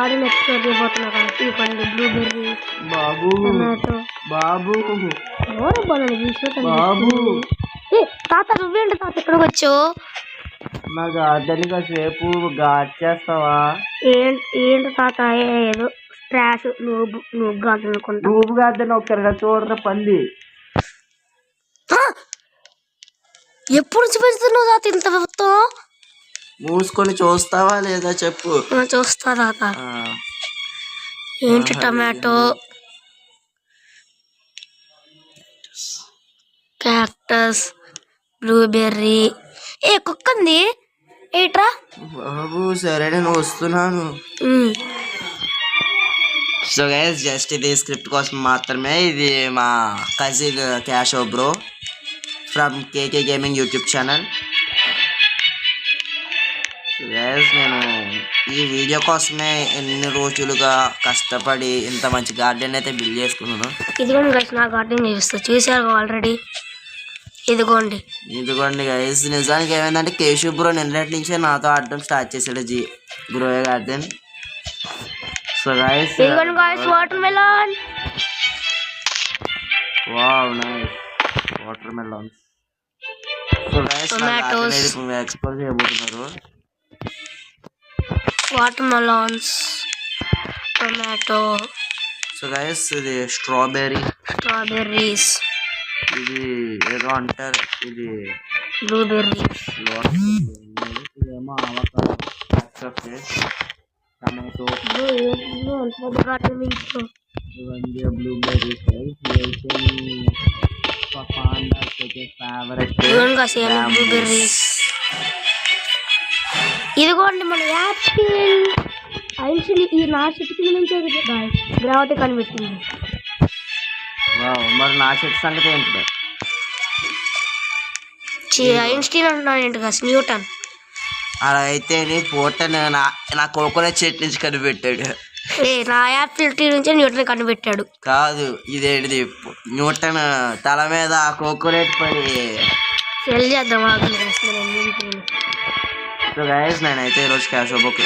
Garden explore చేయబోతున్నా కాబట్టి ఇవ్వండి blueberry బాబు tomato బాబు ఎవరు బాబు తాత నువ్వేంటి తాత ఇక్కడికి వచ్చావు? నా గార్డెన్ కాసేపు గాడ్ చేస్తావా? ఏంటి తాత ఏదో స్ట్రాష్ నువ్వు గార్డెన్ అనుకుంటా. నువ్వు గార్డెన్ ఒకసారిగా చూడరా పంది. ఎప్పుడు చూపిస్తున్నావు తాత ఇంత మొత్తం? మూసుకొని చూస్తావా లేదా చెప్పు. చూస్తా తాత. ఏంటి టమాటో, క్యాక్టస్, బ్లూబెర్రీ. కుక్కంది ఏట్రా బాబు. సరే నేను వస్తున్నాను. సో గైస్ జస్ట్ ఇది స్క్రిప్ట్ కోసం మాత్రమే. ఇది మా కజిన్ క్యాషో bro from KK gaming YouTube channel. So guys నేను ఈ వీడియో కోసమే ఎన్ని రోజులుగా కష్టపడి ఇంత మంచి గార్డెన్ అయితే బిల్డ్ చేసుకున్నాను. ఇదిగోండి గైస్ నా గార్డెన్ చూసారు ఆల్రెడీ. ఇదిగోండి గైస్. నిజానికి ఏమైందంటే కేశవ్ బ్రో నిన్నటి నుంచే నాతో ఆడడం స్టార్ట్ చేశాడు bro garden. So guys watermelon. Wow nice watermelons. So guys explore చేయబోతున్నారు. Watermelons, tomato. So guys ఇది స్ట్రాబెర్రీస్. ఇది ఏదో అంటారు, ఇది బ్లూబెర్రీస్. ఇదేమో అవకాడో, టమాటో, ఇవన్నీ బ్లూబెర్రీస్. బ్లూబెర్రీస్. ఇదిగోండి మన యాపిల్. ఈ నా చెట్టు నుంచి గ్రావతి కనిపెట్టింది. మరి నా చెట్టు సంగతి ఏంటి? ఐన్స్టీన్ అంటున్నాను ఏంటి కాదు, న్యూటన్. అలా అయితే పోటన్ నా కోకోనట్ చెట్టు నుంచి కనిపెట్టాడు. నా యాపిల్ ట్రీ నుంచి న్యూటన్ కనిపెట్టాడు. కాదు ఇదేంటిది, న్యూటన్ తల మీద కోకోనట్ పడి సెల్ చేద్దాం. సో గైస్ నేనైతే ఈరోజు క్యాష్ బ్రోకి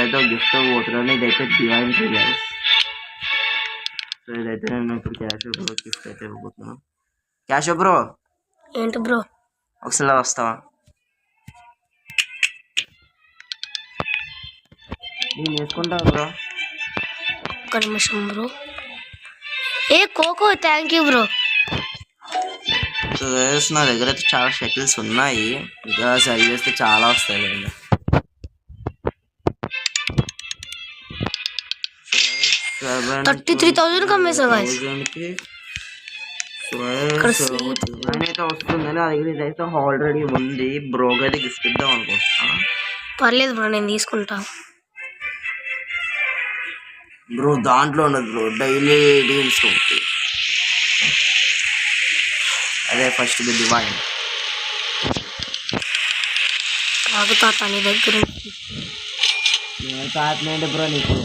అయితే ఒక గిఫ్ట్ పోతున్నాను. ఇదైతే డివైన్ ట్రీ గైస్. సో ఇదైతే నేను ఇప్పుడు క్యాష్ బ్రో గిఫ్ట్ అయితే ఇవ్వబోతున్నాను. క్యాష్ బ్రో ఏంటి బ్రో ఒకసారి వస్తావా? నేను వేసుకుంటా బ్రో. ఒక్క నిమిషం బ్రో. కోకో thank you bro. So guys నా దగ్గర అయితే చాలా షటిల్స్ ఉన్నాయి. ఇంకా సరి చేస్తే చాలా వస్తాయి లేండి. 33,000 కమ్మేసా గైస్. అయితే వస్తుంది. నా దగ్గర ఇదైతే ఆల్రెడీ ఉంది. బ్రోకి అయితే గిఫ్ట్ ఇద్దాం అనుకుంటున్నా. పర్లేదు బ్రో నేను తీసుకుంటా. బ్రో దాంట్లో ఉండదు బ్రో, డైలీ డీల్స్ ఉంటుంది. అదే ఫస్ట్ డివైన్. తాత నీ దగ్గర తాతనేంటి బ్రో నీకు?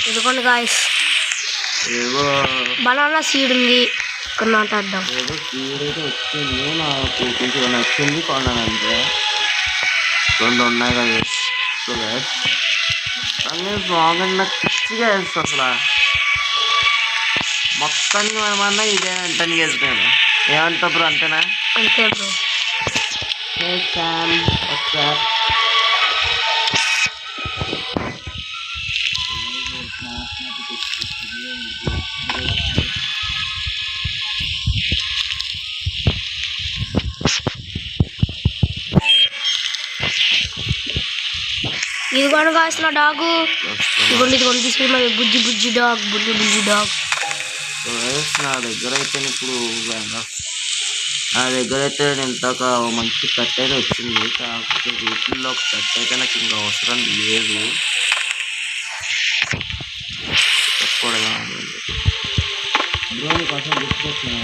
ఇదిగోండి గాయస్, బనానా సీడ్ ఉంది. ఇక్కడ నాటేద్దాం. ఏదో సీడ్ అయితే వచ్చింది, నాకు కొంచెం నచ్చింది కొన్నాను అంతే. 2 ఉన్నాయి కదా. సో గైస్ అన్నీ స్ట్రాంగ్ అండ్ నాకు పిచ్చిగా వేస్తా అసలు. మొత్తానికి మనమన్నా ఇదే వెంటనే వేసుకున్నాను. ఏమంటా బ్రో? అంతేనా? అంతే బ్రో. ఇదిగోండి గాయస్ నా డాగు. ఇదిగోండి తీసుకున్నా. బుజ్జి డాగ్. నా దగ్గర అయితే ఇప్పుడు నా దగ్గర అయితే ఇంతక మంచి కట్ అయితే వచ్చింది. కాకపోతే వీటిల్లో ఒక కట్ అయితే నాకు ఇంకా అవసరం లేదు. బ్రో నీకోసం గుర్తుకొచ్చినా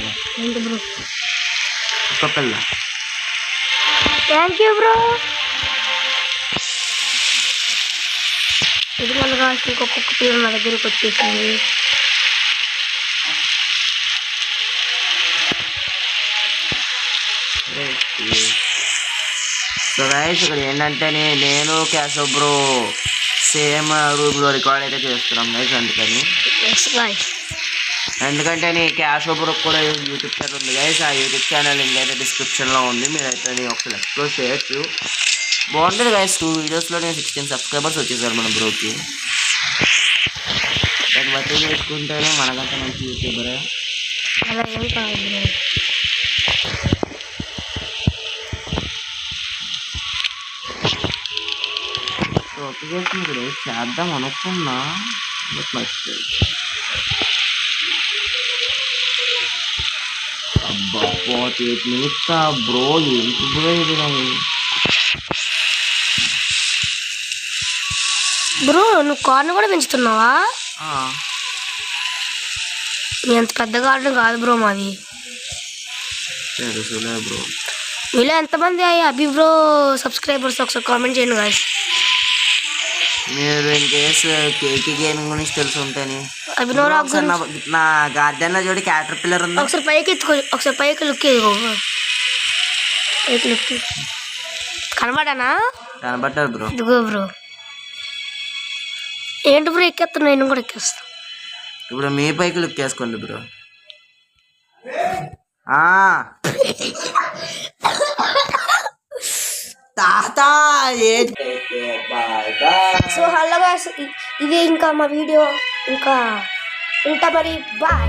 ఒక పిల్ల. Thank you bro. ఇది మన గాయస్ ఇంకొక పిల్ల నా దగ్గరికి వచ్చేసింది. సో గైస్ ఇక్కడ ఏంటంటే నేను క్యాషో బ్రో సేమ్ రూమ్లో రికార్డ్ అయితే చేస్తున్నాం గైస్. అందుకని ఎందుకంటే క్యాషో బ్రో కూడా యూట్యూబ్ ఛానల్ ఉంది గైస్. ఆ యూట్యూబ్ ఛానల్ లింక్ అయితే డిస్క్రిప్షన్లో ఉంది, మీరైతే ఒకసారి ఎక్స్ప్లోర్ చేయొచ్చు. బాగుంటుంది గైస్. 2 వీడియోస్లో 16 సబ్స్క్రైబర్స్ వచ్చేసారు మన బ్రోకి. దాన్ని బట్టి చేసుకుంటేనే మనకంటే మంచి యూట్యూబరే. అలా ఏం కాదు బ్రో. ఓకే గైస్, మీరు చేద్దాం అనుకున్నా అబ్బా 48 minutes బ్రో. ఏంటి బ్రో ఇది? బ్రో నువ్వు కార్న్ కూడా పెంచుతున్నావా? మీ అంత పెద్ద గార్డెన్ కాదు బ్రో మాది. తెలుసులే బ్రో. మీలో ఎంతమంది అభి బ్రో సబ్స్క్రైబర్స్ ఒకసారి కామెంట్ చేయండి గాయస్. మీరు ఇంకేస్ కేకి గేమింగ్ గురించి తెలుసు ఉంటాని అభినవ్ నా గార్డెన్ లో చూడి క్యాటర్ పిల్లర్ ఉంది. ఒకసారి పైకి ఎత్తుకో, ఒకసారి పైకి లుక్ పైకి లుక్ కనబడానా? కనబడ్డారు బ్రో. ఇదిగో బ్రో. ఏంటి బ్రో ఎక్కేస్తున్నా? నేను కూడా ఎక్కేస్తా. ఇప్పుడు మీ పైకి లుక్ వేసుకోండి బ్రో. సో హలో గాయ్స్, ఇది ఇంకా మా వీడియో. ఇంకా ఉంటా మరి. బాయ్.